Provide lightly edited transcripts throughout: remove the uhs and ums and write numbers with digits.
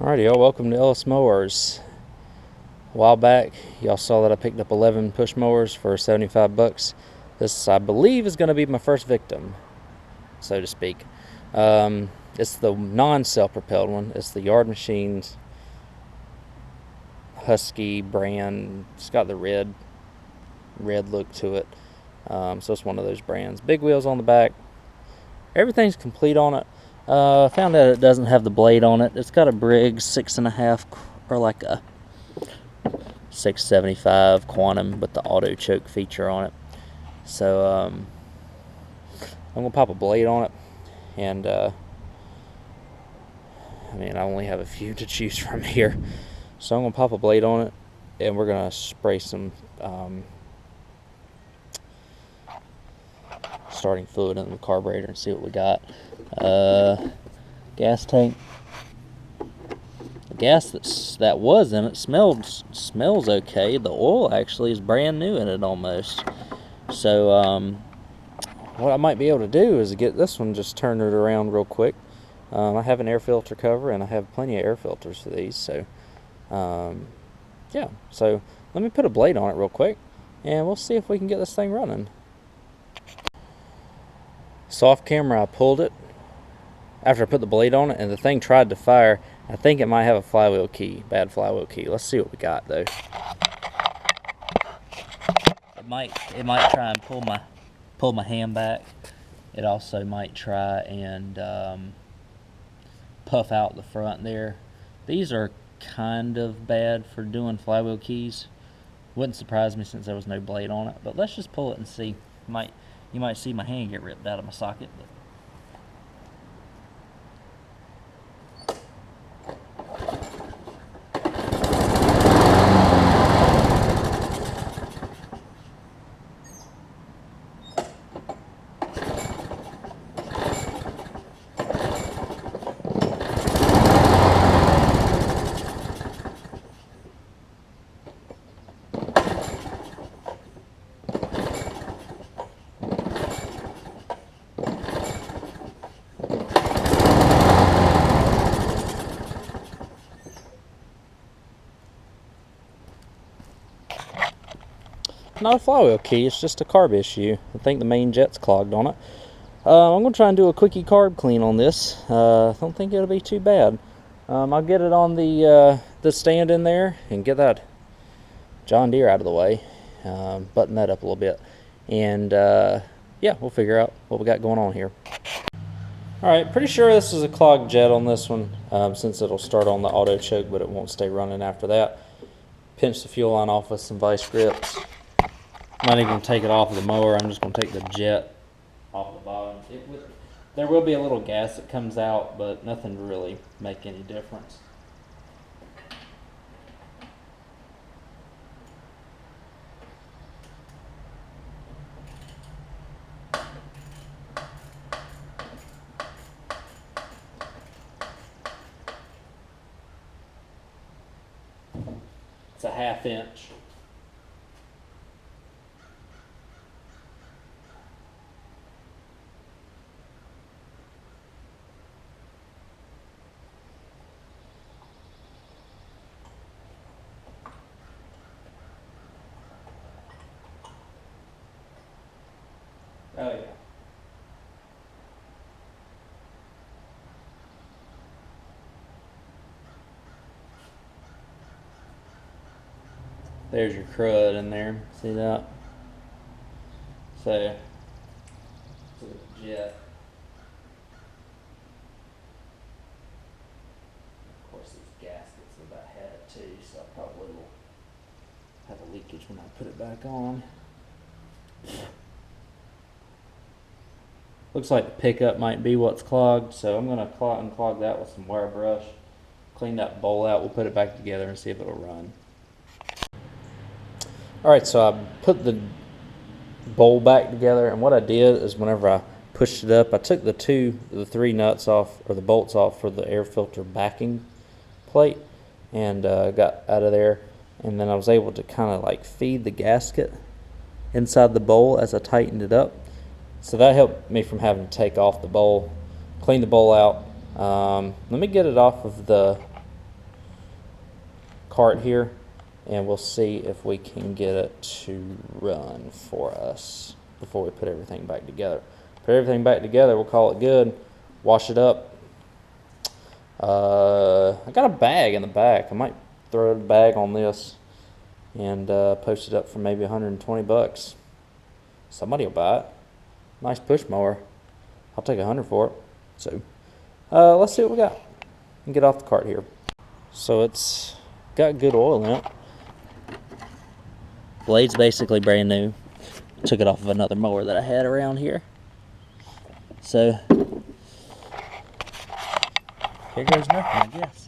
Alrighty, y'all, welcome to Ellis Mowers. A while back, y'all saw that I picked up 11 push mowers for 75 bucks. This, I believe, is going to be my first victim, so to speak. It's the non-self-propelled one. It's the Yard Machines Husky brand. It's got the red look to it. So it's one of those brands. Big wheels on the back. Everything's complete on it. Found out it doesn't have the blade on it. It's got a Briggs 6.5 or like a 675 Quantum with the auto choke feature on it. So I'm gonna pop a blade on it, and I mean, I only have a few to choose from here, so I'm gonna pop a blade on it, and we're gonna spray some starting fluid in the carburetor and see what we got. Gas tank. The gas that was in it smells okay. The oil actually is brand new in it almost. So what I might be able to do is get this one, just turn it around real quick. I have an air filter cover, and I have plenty of air filters for these. So yeah, so let me put a blade on it real quick, and we'll see if we can get this thing running. So off camera, I pulled it after I put the blade on it, and the thing tried to fire. I think it might have a flywheel key, bad flywheel key. Let's see what we got though. It might try and pull my hand back. It also might try and puff out the front there. These are kind of bad for doing flywheel keys. Wouldn't surprise me since there was no blade on it, but let's just pull it and see. You might see my hand get ripped out of my socket. But not a flywheel key, it's just a carb issue. I think the main jet's clogged on it. I'm going to try and do a quickie carb clean on this. I don't think it'll be too bad. I'll get it on the stand in there and get that John Deere out of the way. Button that up a little bit. And yeah, we'll figure out what we got going on here. Alright, pretty sure this is a clogged jet on this one, since it'll start on the auto choke, but it won't stay running after that. Pinch the fuel line off with some vice grips. I'm not even going to take it off of the mower. I'm just going to take the jet off the bottom. There will be a little gas that comes out, but nothing to really make any difference. It's a 1/2 inch. Oh yeah. There's your crud in there. See that? So the jet. Of course, these gaskets are about had it too, so I probably will have a leakage when I put it back on. Looks like the pickup might be what's clogged, so I'm going to unclog that with some wire brush. Clean that bowl out. We'll put it back together and see if it'll run. Alright, so I put the bowl back together, and what I did is whenever I pushed it up, I took the 3 nuts off, or the bolts off for the air filter backing plate, and got out of there, and then I was able to kind of like feed the gasket inside the bowl as I tightened it up. So that helped me from having to take off the bowl, clean the bowl out. Let me get it off of the cart here, and we'll see if we can get it to run for us before we put everything back together. Put everything back together, we'll call it good, wash it up. I got a bag in the back. I might throw a bag on this and post it up for maybe 120 bucks. Somebody will buy it. Nice push mower. I'll take 100 for it. So let's see what we got and get off the cart here. So it's got good oil in it. Blade's basically brand new. Took it off of another mower that I had around here. So here goes nothing, I guess.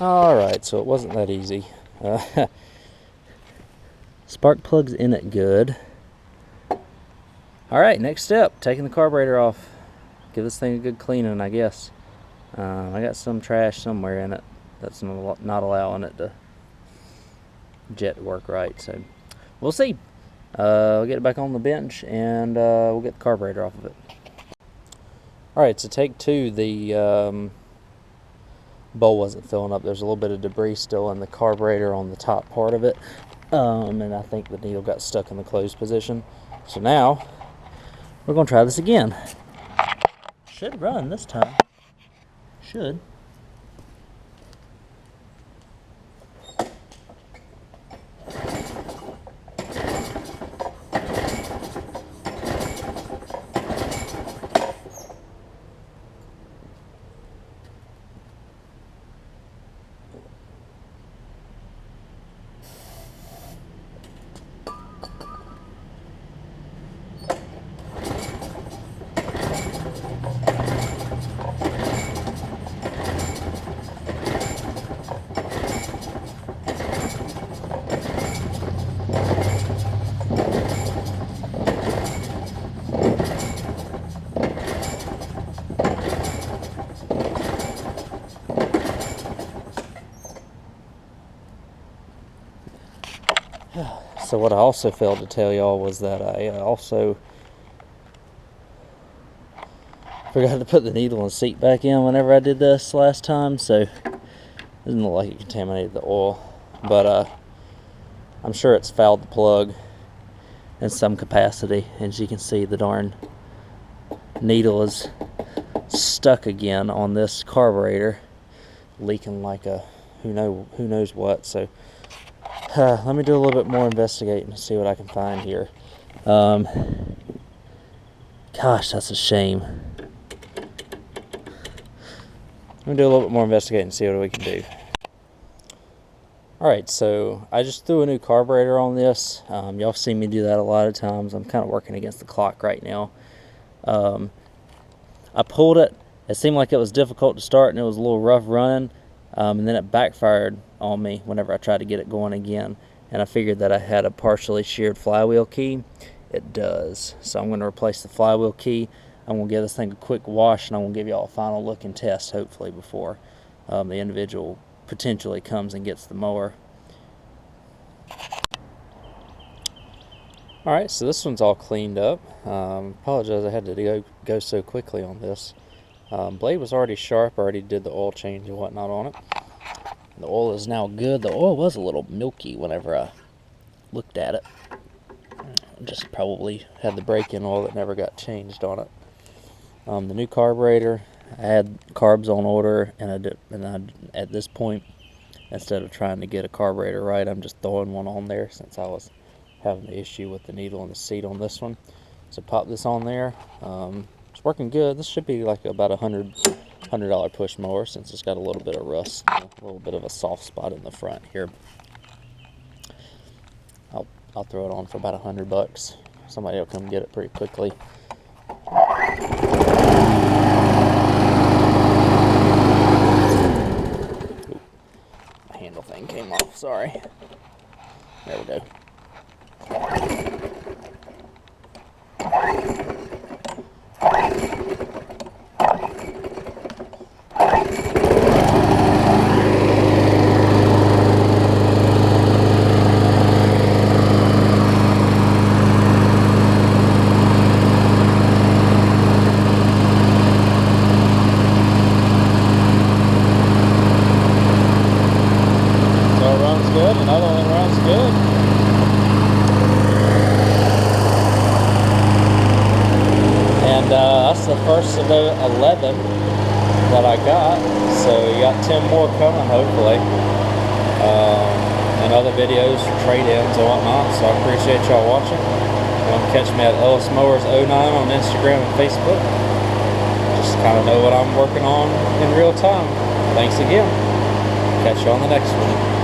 Alright, so it wasn't that easy. Spark plug's in it good. Alright, next step, taking the carburetor off. Give this thing a good cleaning, I guess. I got some trash somewhere in it that's not allowing it to jet to work right, so we'll see. We'll get it back on the bench and we'll get the carburetor off of it. Alright, so take two, the bowl wasn't filling up. There's a little bit of debris still in the carburetor on the top part of it, and I think the needle got stuck in the closed position. So now we're going to try this again. Should run this time. Should. So what I also failed to tell y'all was that I also forgot to put the needle and seat back in whenever I did this last time, so it doesn't look like it contaminated the oil, but I'm sure it's fouled the plug in some capacity. As you can see, the darn needle is stuck again on this carburetor, leaking like a who knows what. So let me do a little bit more investigating and see what I can find here. Gosh, that's a shame. Let me do a little bit more investigating and see what we can do. Alright, so I just threw a new carburetor on this. Y'all see me do that a lot of times. I'm kind of working against the clock right now. I pulled it it seemed like it was difficult to start and it was a little rough running, and then it backfired on me whenever I tried to get it going again, and I figured that I had a partially sheared flywheel key. It does. So I'm going to replace the flywheel key. I'm going to give this thing a quick wash, and I'm going to give y'all a final look and test, hopefully, before the individual potentially comes and gets the mower. Alright, so this one's all cleaned up. Apologize I had to go so quickly on this. Blade was already sharp. I already did the oil change and whatnot on it. The oil is now good. The oil was a little milky whenever I looked at it. Just probably had the break-in oil that never got changed on it. The new carburetor, I had carbs on order, and at this point, instead of trying to get a carburetor right, I'm just throwing one on there since I was having the issue with the needle and the seat on this one. So pop this on there. It's working good. This should be like about $100 push mower since it's got a little bit of rust, a little bit of a soft spot in the front here. I'll throw it on for about $100. Somebody will come get it pretty quickly. Ooh, my handle thing came off, sorry. There we go. Good, another one runs good. And that's the first of the 11 that I got, so you got 10 more coming hopefully, and other videos for trade-ins and whatnot. So I appreciate y'all watching. You can catch me at Ellis Mowers 09 on Instagram and Facebook. Just kind of know what I'm working on in real time. Thanks again. Catch you on the next one.